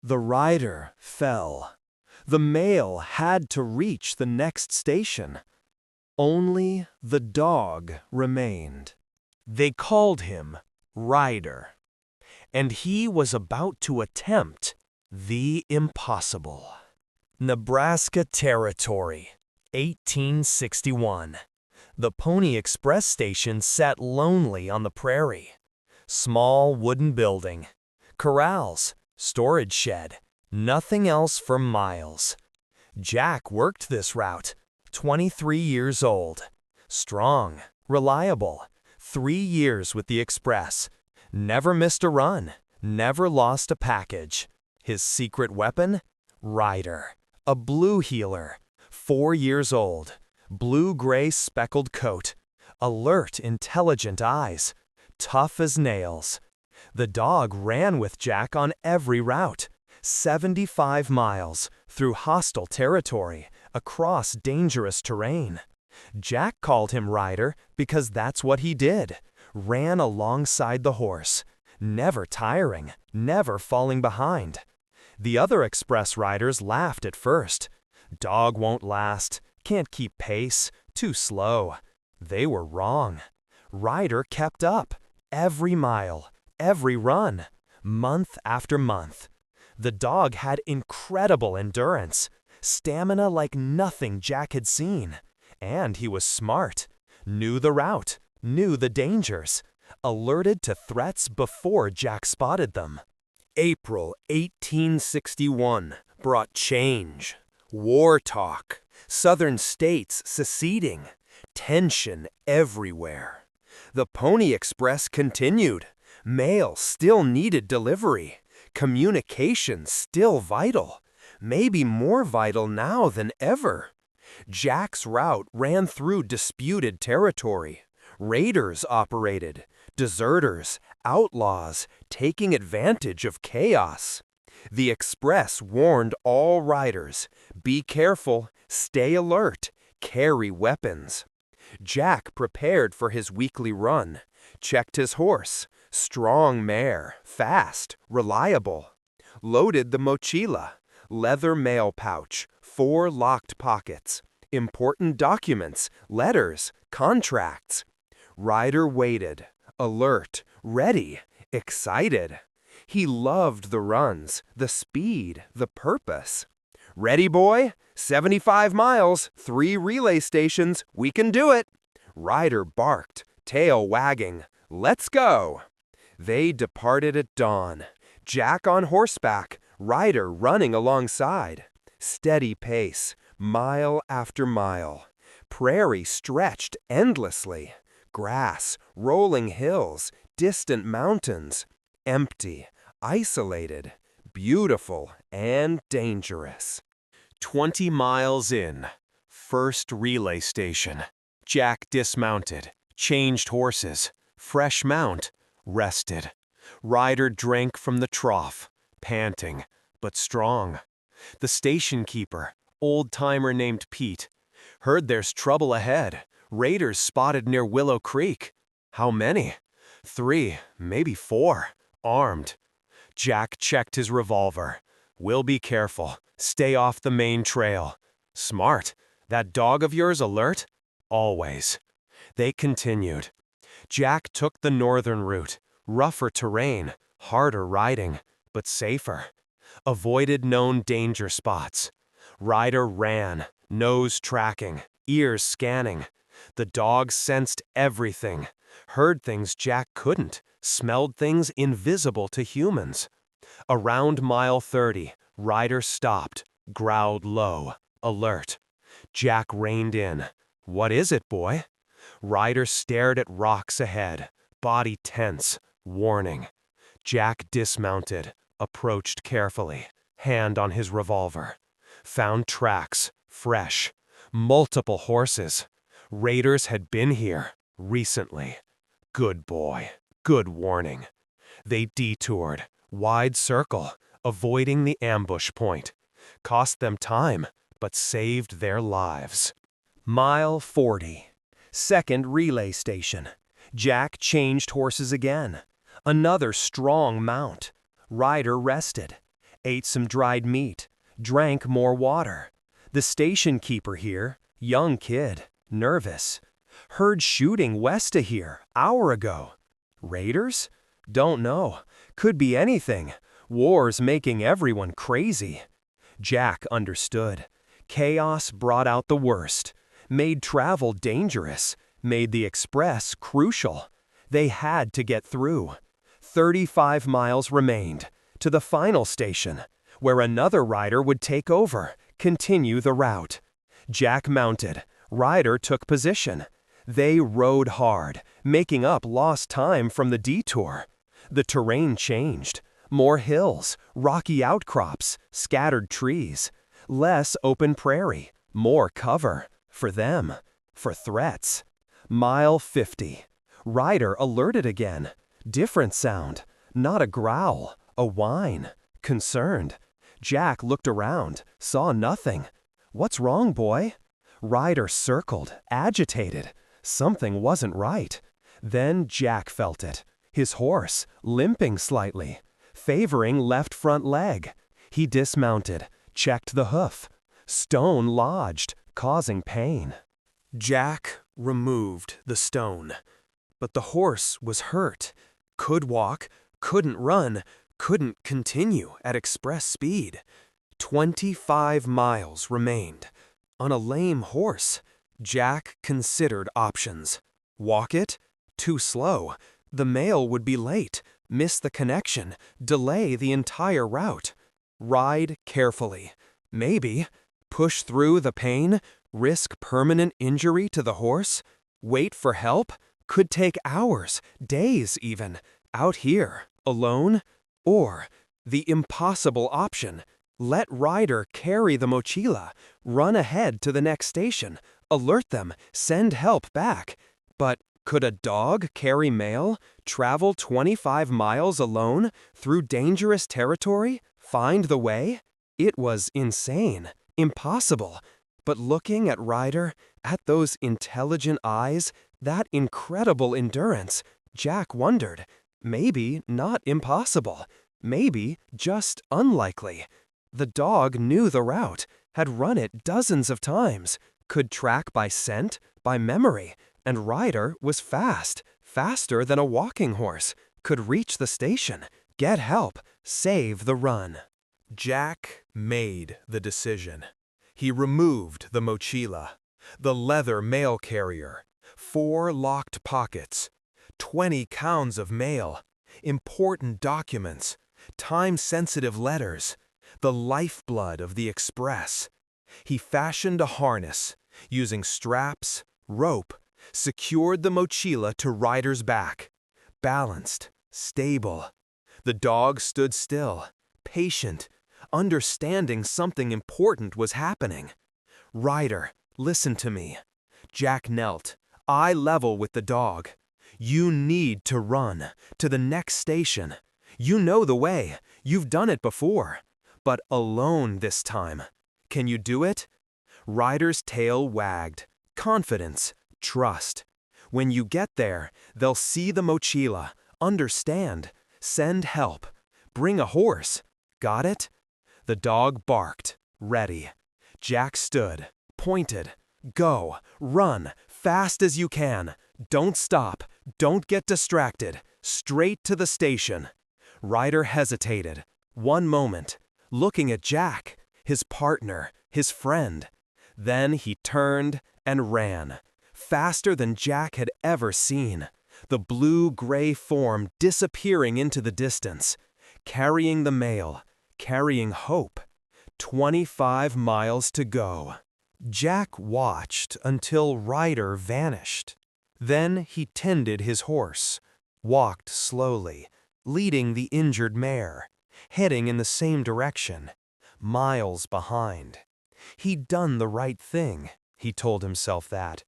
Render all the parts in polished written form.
The rider fell. The mail had to reach the next station. Only the dog remained. They called him Ryder, and he was about to attempt the impossible. Nebraska Territory, 1861. The Pony Express station sat lonely on the prairie. Small wooden building, corrals, storage shed, nothing else for miles. Jack worked this route, 23 years old. Strong, reliable, 3 years with the Express. Never missed a run, never lost a package. His secret weapon? Ryder, a blue heeler, 4 years old. Blue-gray speckled coat, alert, intelligent eyes, tough as nails. The dog ran with Jack on every route, 75 miles, through hostile territory, across dangerous terrain. Jack called him Ryder because that's what he did, ran alongside the horse, never tiring, never falling behind. The other express riders laughed at first. Dog won't last. Can't keep pace, too slow. They were wrong. Ryder kept up, every mile, every run, month after month. The dog had incredible endurance, stamina like nothing Jack had seen. And he was smart, knew the route, knew the dangers, alerted to threats before Jack spotted them. April 1861 brought change, war talk, Southern states seceding, tension everywhere. The Pony Express continued. Mail still needed delivery. Communication still vital. Maybe more vital now than ever. Jack's route ran through disputed territory. Raiders operated. Deserters, outlaws, taking advantage of chaos. The Express warned all riders, be careful, stay alert, carry weapons. Jack prepared for his weekly run, checked his horse, strong mare, fast, reliable. Loaded the mochila, leather mail pouch, 4 locked pockets, important documents, letters, contracts. Ryder waited, alert, ready, excited. He loved the runs, the speed, the purpose. Ready, boy? 75 miles, 3 relay stations, we can do it. Ryder barked, tail wagging. Let's go. They departed at dawn. Jack on horseback, Ryder running alongside. Steady pace, mile after mile. Prairie stretched endlessly. Grass, rolling hills, distant mountains. Empty, isolated, beautiful, and dangerous. 20 miles in, first relay station. Jack dismounted, changed horses, fresh mount, rested. Ryder drank from the trough, panting, but strong. The station keeper, old-timer named Pete, heard there's trouble ahead. Raiders spotted near Willow Creek. How many? 3, maybe 4, armed. Jack checked his revolver. We'll be careful. Stay off the main trail. Smart. That dog of yours alert? Always. They continued. Jack took the northern route. Rougher terrain, harder riding, but safer. Avoided known danger spots. Ryder ran, nose tracking, ears scanning. The dog sensed everything. Heard things Jack couldn't. Smelled things invisible to humans. Around mile 30, Ryder stopped, growled low, alert. Jack reined in. What is it, boy? Ryder stared at rocks ahead, body tense, warning. Jack dismounted, approached carefully, hand on his revolver. Found tracks, fresh, multiple horses. Raiders had been here, recently. Good boy, good warning. They detoured, wide circle, avoiding the ambush point. Cost them time, but saved their lives. Mile 40. Second relay station. Jack changed horses again. Another strong mount. Ryder rested. ate some dried meat, drank more water. The station keeper here, young kid, nervous. Heard shooting west of here, hour ago. Raiders? Don't know. Could be anything. War's making everyone crazy. Jack understood. Chaos brought out the worst, made travel dangerous, made the express crucial. They had to get through. 35 miles remained, to the final station, where another rider would take over, continue the route. Jack mounted. Ryder took position. They rode hard, making up lost time from the detour. The terrain changed. More hills, rocky outcrops, scattered trees. Less open prairie, more cover. For them. For threats. Mile 50. Ryder alerted again. Different sound. Not a growl, a whine. Concerned. Jack looked around, saw nothing. What's wrong, boy? Ryder circled, agitated. Something wasn't right. Then Jack felt it. His horse, limping slightly, favoring left front leg. He dismounted, checked the hoof. Stone lodged, causing pain. Jack removed the stone. But the horse was hurt. Could walk, couldn't run, couldn't continue at express speed. 25 miles remained. On a lame horse, Jack considered options. Walk it? Too slow. The mail would be late, miss the connection, delay the entire route. Ride carefully. Maybe. Push through the pain, risk permanent injury to the horse. Wait for help? Could take hours, days even, out here, alone. Or, the impossible option, let Ryder carry the mochila, run ahead to the next station, alert them, send help back. But could a dog carry mail, travel 25 miles alone, through dangerous territory, find the way? It was insane, impossible. But looking at Ryder, at those intelligent eyes, that incredible endurance, Jack wondered, maybe not impossible, maybe just unlikely. The dog knew the route, had run it dozens of times, could track by scent, by memory, and Ryder was fast, faster than a walking horse, could reach the station, get help, save the run. Jack made the decision. He removed the mochila, the leather mail carrier, 4 locked pockets, 20 pounds of mail, important documents, time-sensitive letters, the lifeblood of the express. He fashioned a harness, using straps, rope, secured the mochila to Ryder's back. Balanced, stable. The dog stood still, patient, understanding something important was happening. Ryder, listen to me. Jack knelt, eye level with the dog. You need to run to the next station. You know the way. You've done it before. But alone this time. Can you do it? Ryder's tail wagged. Confidence, trust. When you get there, they'll see the mochila, understand, send help, bring a horse. Got it? The dog barked, ready. Jack stood, pointed. Go, run, fast as you can. Don't stop, don't get distracted. Straight to the station. Ryder hesitated. 1 moment, looking at Jack, his partner, his friend. Then he turned and ran, faster than Jack had ever seen. The blue-gray form disappearing into the distance, carrying the mail, carrying hope. 25 miles to go. Jack watched until Ryder vanished. Then he tended his horse, walked slowly, leading the injured mare, heading in the same direction, miles behind. He'd done the right thing, he told himself that.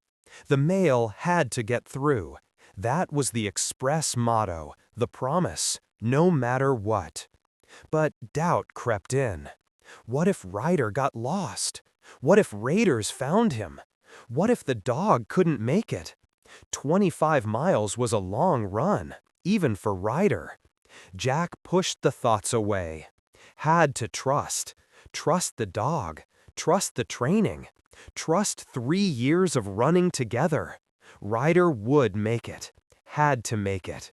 The mail had to get through. That was the express motto, the promise, no matter what. But doubt crept in. What if Ryder got lost? What if raiders found him? What if the dog couldn't make it? 25 miles was a long run, even for Ryder. Jack pushed the thoughts away. Had to trust. Trust the dog. Trust the training. Trust 3 years of running together. Ryder would make it. Had to make it.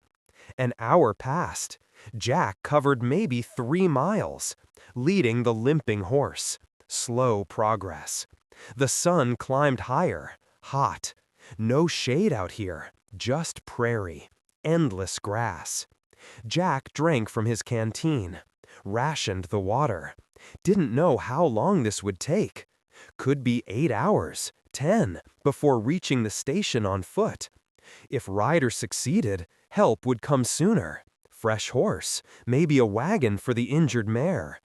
An hour passed. Jack covered maybe 3 miles, leading the limping horse. Slow progress. The sun climbed higher, hot. No shade out here, just prairie. Endless grass. Jack drank from his canteen, rationed the water. Didn't know how long this would take. Could be 8 hours, 10, before reaching the station on foot. If Ryder succeeded, help would come sooner. Fresh horse, maybe a wagon for the injured mare.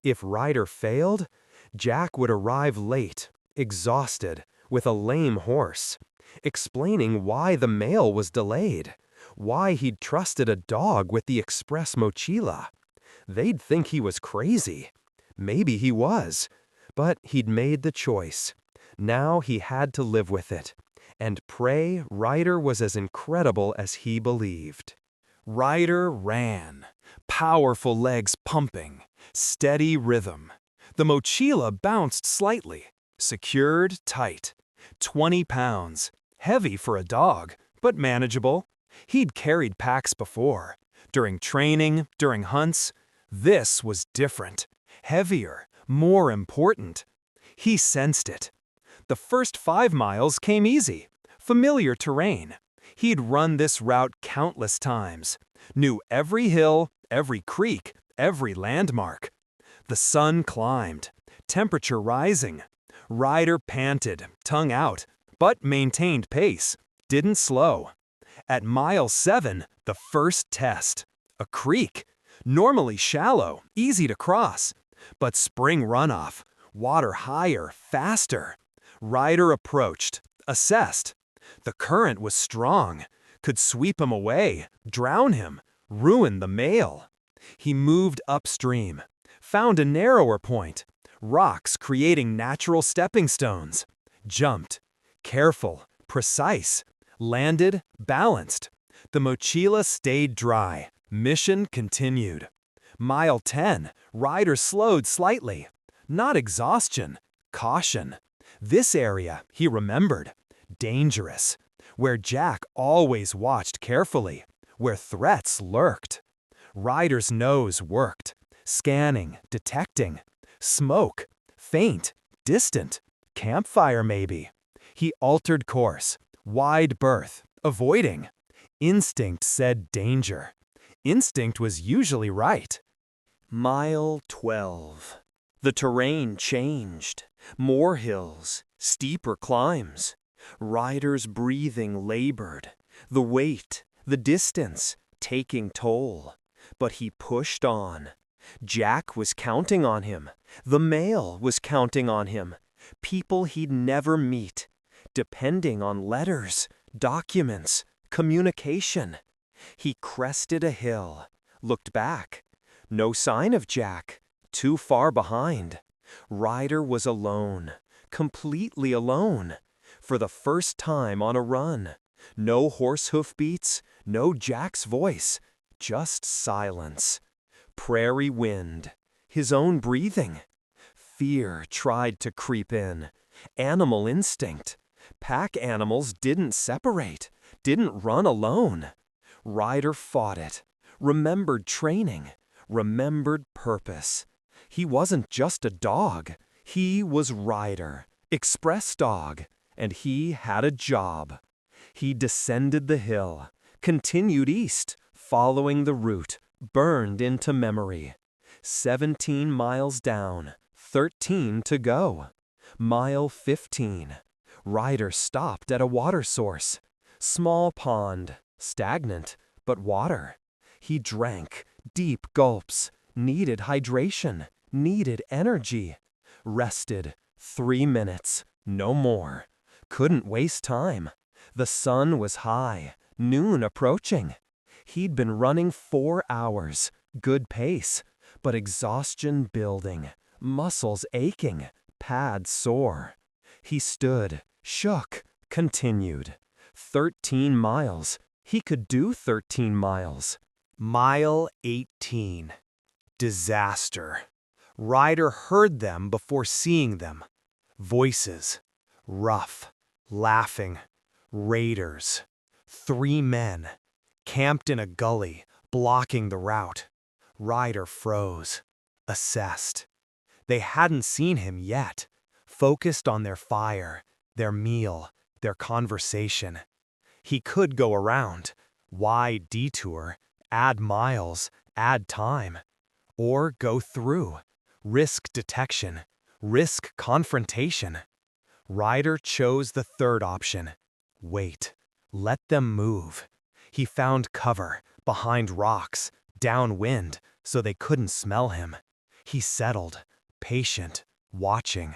If Ryder failed, Jack would arrive late, exhausted, with a lame horse, explaining why the mail was delayed, why he'd trusted a dog with the express mochila. They'd think he was crazy. Maybe he was, but he'd made the choice. Now he had to live with it, and pray Ryder was as incredible as he believed. Ryder ran, powerful legs pumping, steady rhythm. The mochila bounced slightly, secured tight. 20 pounds, heavy for a dog, but manageable. He'd carried packs before, during training, during hunts. This was different, heavier, more important. He sensed it. The first 5 miles came easy, familiar terrain. He'd run this route countless times, knew every hill, every creek, every landmark. The sun climbed, temperature rising. Ryder panted, tongue out, but maintained pace, didn't slow. At mile 7, the first test. A creek, normally shallow, easy to cross, but spring runoff, water higher, faster. Ryder approached, assessed. The current was strong, could sweep him away, drown him, ruin the mail. He moved upstream, found a narrower point, rocks creating natural stepping stones. Jumped, careful, precise, landed, balanced. The mochila stayed dry, mission continued. Mile 10, Ryder slowed slightly. Not exhaustion, caution. This area, he remembered, dangerous, where Jack always watched carefully, where threats lurked. Ryder's nose worked, scanning, detecting. Smoke, faint, distant, campfire maybe. He altered course, wide berth, avoiding. Instinct said danger. Instinct was usually right. Mile 12. The terrain changed. More hills, steeper climbs. Ryder's breathing labored. The weight, the distance, taking toll. But he pushed on. Jack was counting on him. The mail was counting on him. People he'd never meet, depending on letters, documents, communication. He crested a hill, looked back. No sign of Jack. Too far behind. Ryder was alone, completely alone. For the first time on a run. No horse hoof beats, no Jack's voice, just silence. Prairie wind, his own breathing. Fear tried to creep in. Animal instinct. Pack animals didn't separate, didn't run alone. Ryder fought it, remembered training, remembered purpose. He wasn't just a dog, he was Ryder, express dog, and he had a job. He descended the hill, continued east, following the route, burned into memory. 17 miles down, 13 to go. Mile 15. Ryder stopped at a water source. Small pond, stagnant, but water. He drank, deep gulps, needed hydration, needed energy. Rested, 3 minutes, no more. Couldn't waste time. The sun was high, noon approaching. He'd been running 4 hours, good pace, but exhaustion building, muscles aching, pads sore. He stood, shook, continued. 13 miles. He could do 13 miles. Mile 18. Disaster. Ryder heard them before seeing them. Voices. Rough. Laughing. Raiders. 3 men. Camped in a gully, blocking the route. Ryder froze. Assessed. They hadn't seen him yet. Focused on their fire, their meal, their conversation. He could go around. Wide detour. Add miles. Add time. Or go through. Risk detection. Risk confrontation. Ryder chose the third option. Wait. Let them move. He found cover, behind rocks, downwind, so they couldn't smell him. He settled, patient, watching.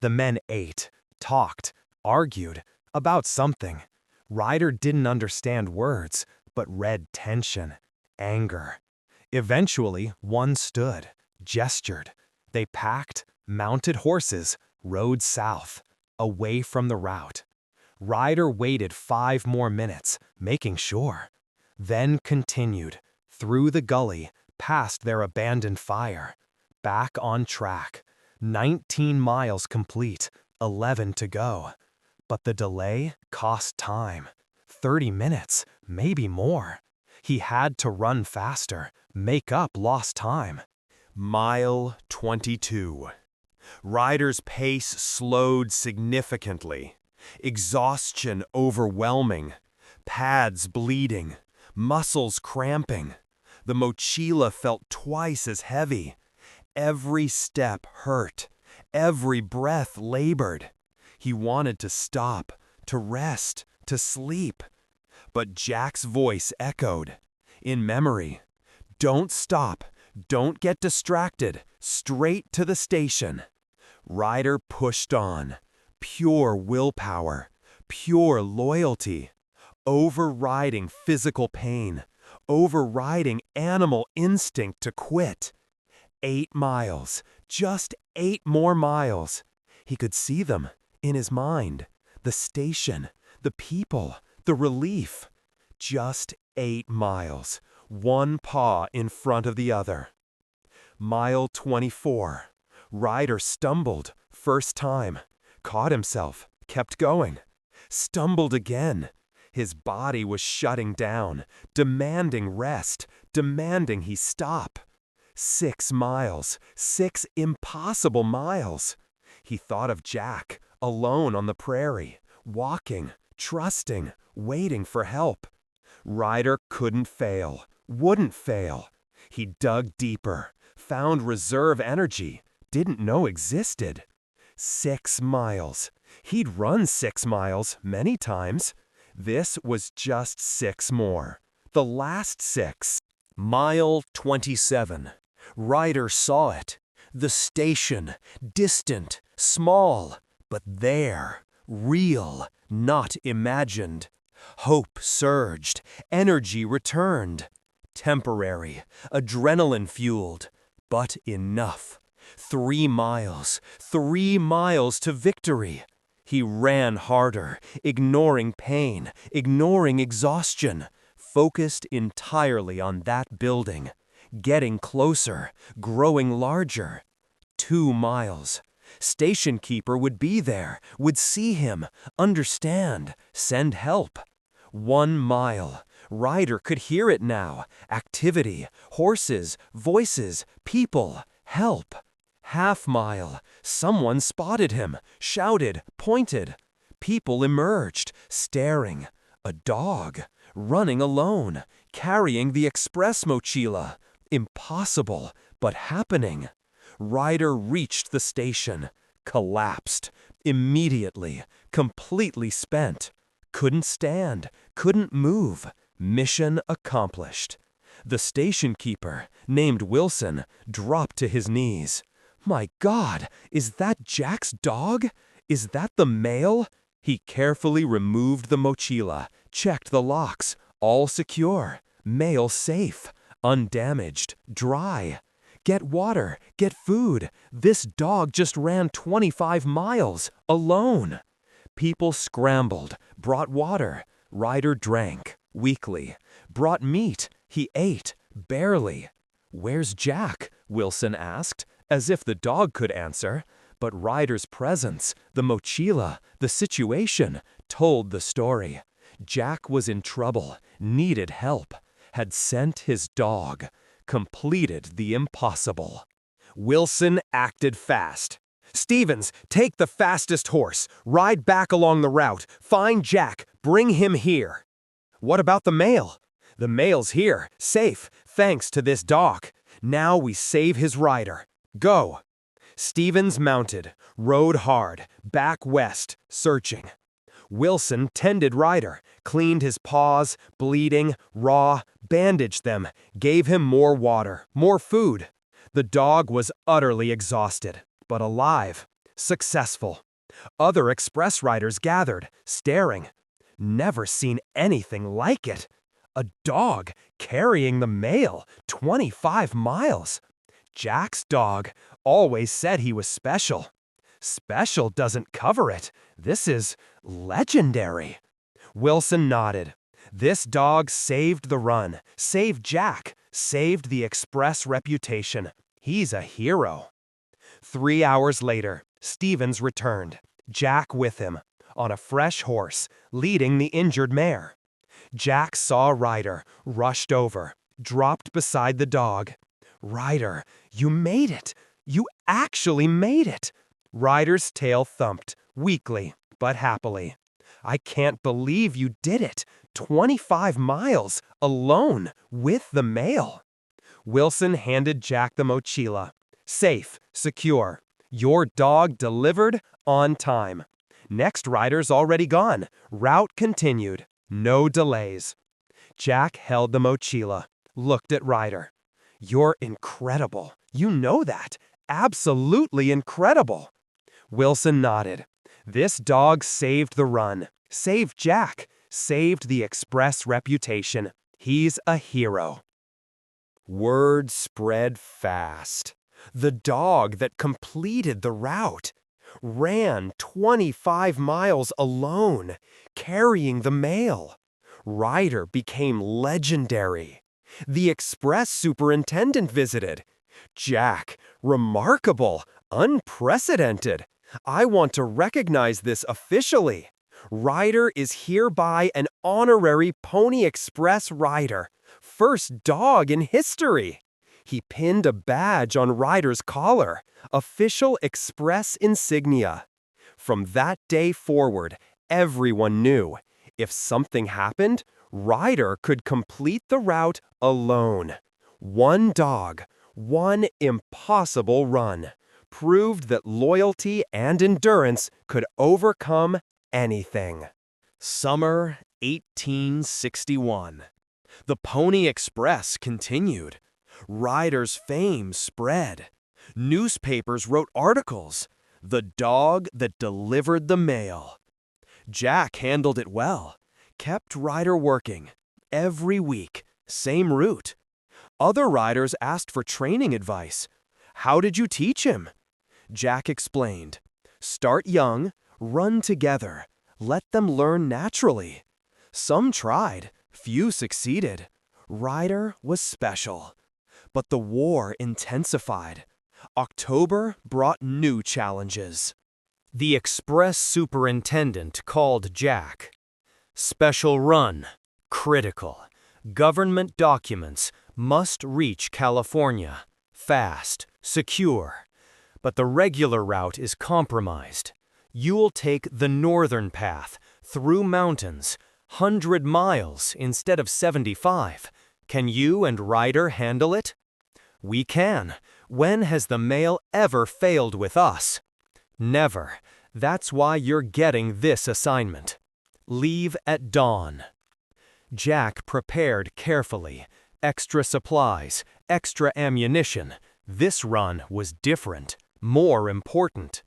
The men ate, talked, argued, about something. Ryder didn't understand words, but read tension, anger. Eventually, one stood, gestured. They packed, mounted horses, rode south, away from the route. Ryder waited 5 more minutes, making sure. Then continued, through the gully, past their abandoned fire. Back on track. 19 miles complete, 11 to go. But the delay cost time. 30 minutes, maybe more. He had to run faster, make up lost time. Mile 22. Ryder's pace slowed significantly. Exhaustion overwhelming. Pads bleeding. Muscles cramping. The mochila felt twice as heavy. Every step hurt. Every breath labored. He wanted to stop, to rest, to sleep. But Jack's voice echoed. In memory. Don't stop. Don't get distracted. Straight to the station. Ryder pushed on. Pure willpower. Pure loyalty. Overriding physical pain. Overriding animal instinct to quit. 8 miles. Just 8 more miles. He could see them, in his mind. The station. The people. The relief. Just 8 miles. One paw in front of the other. Mile 24. Ryder stumbled, first time. Caught himself, kept going. Stumbled again. His body was shutting down, demanding rest, demanding he stop. 6 miles, 6 impossible miles. He thought of Jack, alone on the prairie, walking, trusting, waiting for help. Ryder couldn't fail, wouldn't fail. He dug deeper, found reserve energy, didn't know existed. 6 miles. He'd run 6 miles many times. This was just 6 more. The last 6. Mile 27. Ryder saw it. The station, distant, small, but there, real, not imagined. Hope surged, energy returned. Temporary, adrenaline-fueled, but enough. 3 miles, 3 miles to victory. He ran harder, ignoring pain, ignoring exhaustion, focused entirely on that building, getting closer, growing larger. 2 miles. Station keeper would be there, would see him, understand, send help. 1 mile. Ryder could hear it now. Activity, horses, voices, people, help. Half mile. Someone spotted him, shouted, pointed. People emerged, staring. A dog, running alone, carrying the express mochila. Impossible, but happening. Ryder reached the station, collapsed, immediately, completely spent. Couldn't stand, couldn't move. Mission accomplished. The station keeper, named Wilson, dropped to his knees. My God, is that Jack's dog? Is that the male? He carefully removed the mochila, checked the locks, all secure, male safe, undamaged, dry. Get water, get food. This dog just ran 25 miles, alone. People scrambled, brought water. Ryder drank, weakly. Brought meat, he ate, barely. Where's Jack? Wilson asked, as if the dog could answer. But Ryder's presence, the mochila, the situation, told the story. Jack was in trouble, needed help, had sent his dog, completed the impossible. Wilson acted fast. "Stevens, take the fastest horse, ride back along the route, find Jack, bring him here." "What about the mail?" "The mail's here, safe, thanks to this dog. Now we save his rider. Go." Stevens mounted, rode hard, back west, searching. Wilson tended Ryder, cleaned his paws, bleeding, raw, bandaged them, gave him more water, more food. The dog was utterly exhausted, but alive, successful. Other express riders gathered, staring. Never seen anything like it. A dog carrying the mail 25 miles. Jack's dog always said he was special. Special doesn't cover it. This is legendary. Wilson nodded. This dog saved the run, saved Jack, saved the express reputation. He's a hero. 3 hours later, Stevens returned, Jack with him, on a fresh horse, leading the injured mare. Jack saw Ryder, rushed over, dropped beside the dog. "Ryder, you made it! You actually made it!" Ryder's tail thumped, weakly, but happily. "I can't believe you did it! 25 miles, alone, with the mail." Wilson handed Jack the mochila. "Safe, secure. Your dog delivered on time. Next rider's already gone. Route continued. No delays." Jack held the mochila, looked at Ryder. "You're incredible. You know that. Absolutely incredible." Wilson nodded. This dog saved the run, saved Jack, saved the express reputation. He's a hero. Word spread fast. The dog that completed the route ran 25 miles alone, carrying the mail. Ryder became legendary. The express superintendent visited. Jack, remarkable, unprecedented. I want to recognize this officially. Ryder is hereby an honorary Pony Express rider. First dog in history. He pinned a badge on Ryder's collar, official express insignia. From that day forward, everyone knew, if something happened, Ryder could complete the route alone. One dog, one impossible run, proved that loyalty and endurance could overcome anything. Summer 1861. The Pony Express continued. Ryder's fame spread. Newspapers wrote articles. The dog that delivered the mail. Jack handled it well. Kept Ryder working. Every week, same route. Other riders asked for training advice. How did you teach him? Jack explained. Start young, run together. Let them learn naturally. Some tried, few succeeded. Ryder was special. But the war intensified. October brought new challenges. The express superintendent called Jack. Special run, critical. Government documents must reach California. Fast, secure. But the regular route is compromised. You'll take the northern path, through mountains, 100 miles instead of 75. Can you and Ryder handle it? We can. When has the mail ever failed with us? Never. That's why you're getting this assignment. Leave at dawn. Jack prepared carefully. Extra supplies, extra ammunition. This run was different, more important.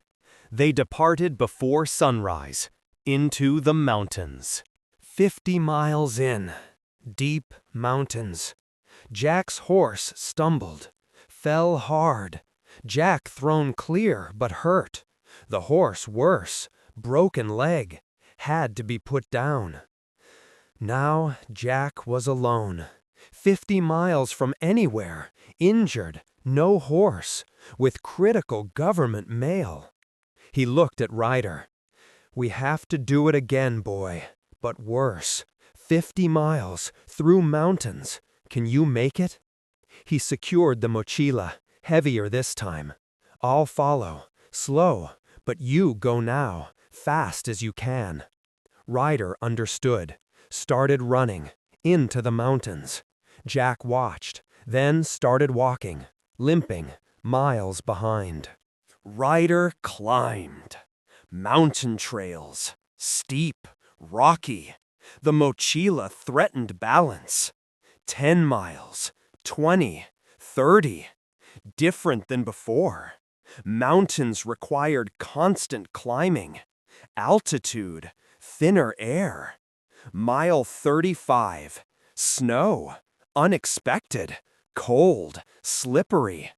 They departed before sunrise, into the mountains. 50 miles in, deep mountains. Jack's horse stumbled, fell hard. Jack thrown clear but hurt. The horse worse, broken leg, had to be put down. Now Jack was alone. 50 miles from anywhere, injured, no horse, with critical government mail. He looked at Ryder. "We have to do it again, boy, but worse. 50 miles, through mountains. Can you make it?" He secured the mochila, heavier this time. "I'll follow, slow, but you go now, fast as you can." Ryder understood, started running, into the mountains. Jack watched, then started walking, limping, miles behind. Ryder climbed. Mountain trails, steep, rocky. The mochila threatened balance. 10 miles, 20, 30. Different than before. Mountains required constant climbing. Altitude, thinner air. Mile 35. Snow. Unexpected. Cold. Slippery.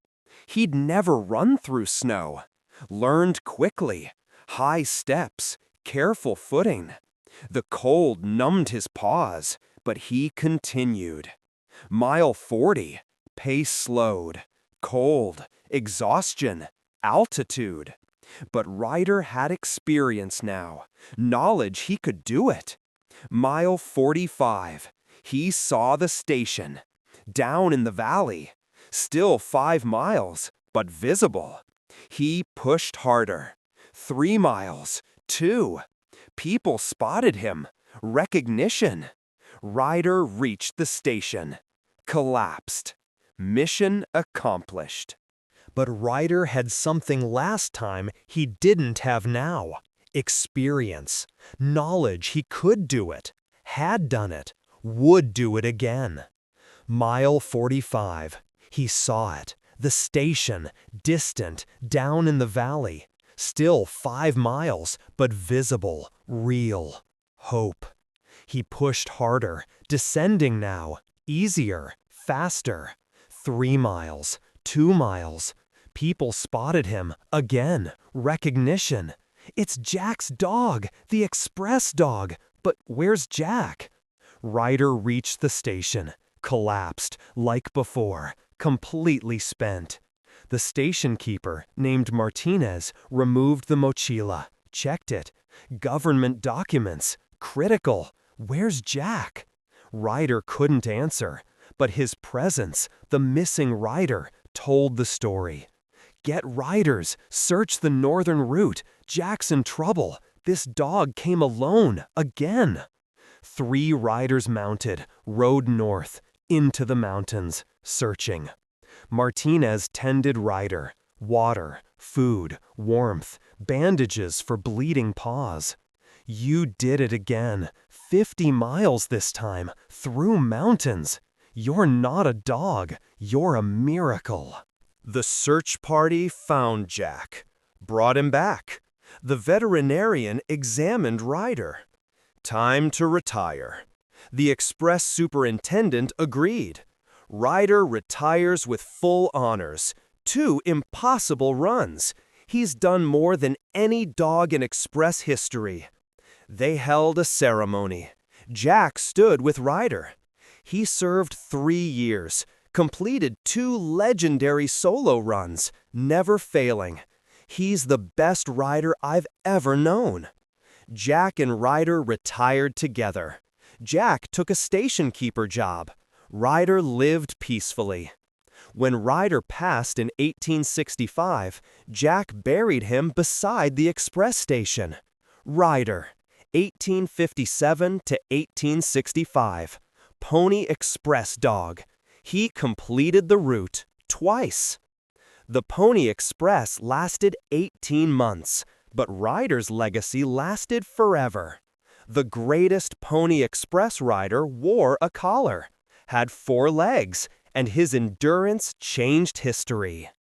He'd never run through snow. Learned quickly. High steps. Careful footing. The cold numbed his paws, but he continued. Mile 40. Pace slowed. Cold. Exhaustion. Altitude. But Ryder had experience now. Knowledge he could do it. Mile 45. He saw the station. Down in the valley. Still 5 miles, but visible. He pushed harder. 3 miles. 2. People spotted him. Recognition. Ryder reached the station. Collapsed. Mission accomplished. But Ryder had something last time he didn't have now. Experience. Knowledge he could do it. Had done it. Would do it again. Mile 45. He saw it. The station. Distant. Down in the valley. Still 5 miles, but visible. Real. Hope. He pushed harder. Descending now. Easier. Faster. 3 miles. 2 miles. People spotted him. Again. Recognition. It's Jack's dog, the express dog. But where's Jack? Ryder reached the station. Collapsed, like before. Completely spent. The station keeper, named Martinez, removed the mochila. Checked it. Government documents. Critical. Where's Jack? Ryder couldn't answer. But his presence, the missing rider, told the story. Get riders. Search the northern route. Jack's in trouble. This dog came alone, again. 3 riders mounted, rode north, into the mountains, searching. Martinez tended Ryder. Water, food, warmth, bandages for bleeding paws. You did it again. 50 miles this time, through mountains. You're not a dog, you're a miracle. The search party found Jack, brought him back. The veterinarian examined Ryder. Time to retire. The express superintendent agreed. Ryder retires with full honors. 2 impossible runs. He's done more than any dog in express history. They held a ceremony. Jack stood with Ryder. He served 3 years, completed 2 legendary solo runs, never failing. He's the best rider I've ever known. Jack and Ryder retired together. Jack took a station keeper job. Ryder lived peacefully. When Ryder passed in 1865, Jack buried him beside the express station. Ryder, 1857 to 1865. Pony Express dog. He completed the route twice. The Pony Express lasted 18 months, but Ryder's legacy lasted forever. The greatest Pony Express rider wore a collar, had 4 legs, and his endurance changed history.